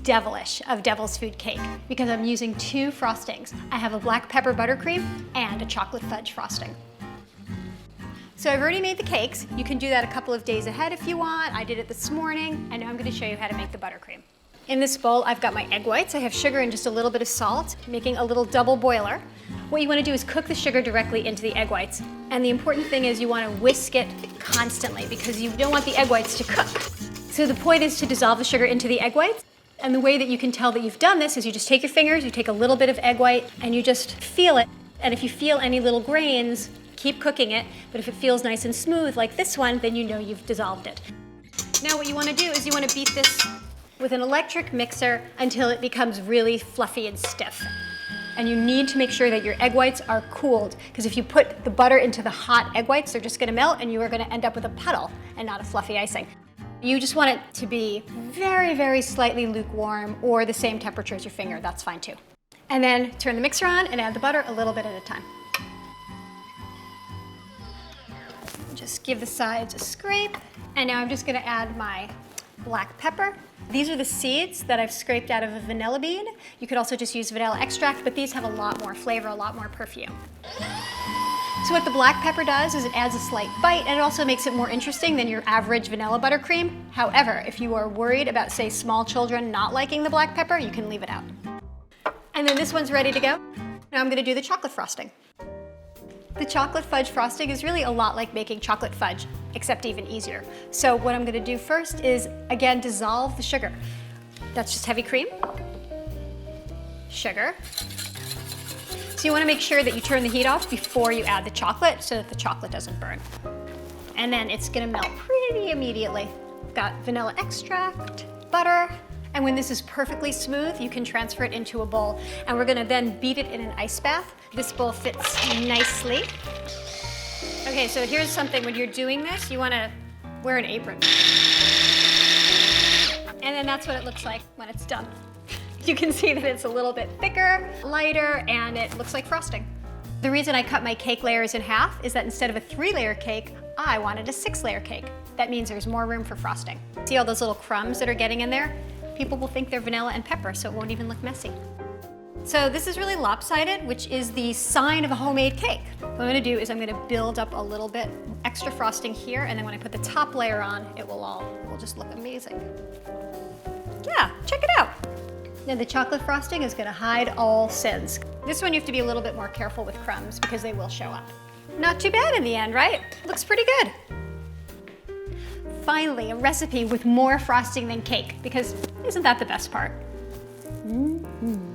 devilish of Devil's Food cake because I'm using 2 frostings. I have a black pepper buttercream and a chocolate fudge frosting. So I've already made the cakes. You can do that a couple of days ahead if you want. I did it this morning, and now I'm going to show you how to make the buttercream. In this bowl, I've got my egg whites. I have sugar and just a little bit of salt, making a little double boiler. What you want to do is cook the sugar directly into the egg whites. And the important thing is you want to whisk it constantly because you don't want the egg whites to cook. So the point is to dissolve the sugar into the egg whites. And the way that you can tell that you've done this is you just take your fingers, you take a little bit of egg white, and you just feel it. And if you feel any little grains, keep cooking it. But if it feels nice and smooth like this one, then you know you've dissolved it. Now what you want to do is you want to beat this with an electric mixer until it becomes really fluffy and stiff. And you need to make sure that your egg whites are cooled, because if you put the butter into the hot egg whites, they're just going to melt and you are going to end up with a puddle and not a fluffy icing. You just want it to be very, very slightly lukewarm or the same temperature as your finger. That's fine too. And then turn the mixer on and add the butter a little bit at a time. Just give the sides a scrape. And now I'm just going to add my black pepper. These are the seeds that I've scraped out of a vanilla bean. You could also just use vanilla extract, but these have a lot more flavor, a lot more perfume. So what the black pepper does is it adds a slight bite, and it also makes it more interesting than your average vanilla buttercream. However, if you are worried about, say, small children not liking the black pepper, you can leave it out. And then this one's ready to go. Now I'm going to do the chocolate frosting. The chocolate fudge frosting is really a lot like making chocolate fudge, except even easier. So what I'm going to do first is, again, dissolve the sugar. That's just heavy cream, sugar. So you want to make sure that you turn the heat off before you add the chocolate so that the chocolate doesn't burn. And then it's going to melt pretty immediately. Got vanilla extract, butter, and when this is perfectly smooth, you can transfer it into a bowl. And we're going to then beat it in an ice bath. This bowl fits nicely. Okay, so here's something. When you're doing this, you want to wear an apron. And then that's what it looks like when it's done. You can see that it's a little bit thicker, lighter, and it looks like frosting. The reason I cut my cake layers in half is that instead of a 3-layer cake, I wanted a 6-layer cake. That means there's more room for frosting. See all those little crumbs that are getting in there? People will think they're vanilla and pepper, so it won't even look messy. So this is really lopsided, which is the sign of a homemade cake. What I'm gonna do is I'm gonna build up a little bit extra frosting here, and then when I put the top layer on, it will just look amazing. Yeah, check it out. Now the chocolate frosting is gonna hide all sins. This one you have to be a little bit more careful with crumbs because they will show up. Not too bad in the end, right? Looks pretty good. Finally, a recipe with more frosting than cake, because isn't that the best part? Mm-hmm.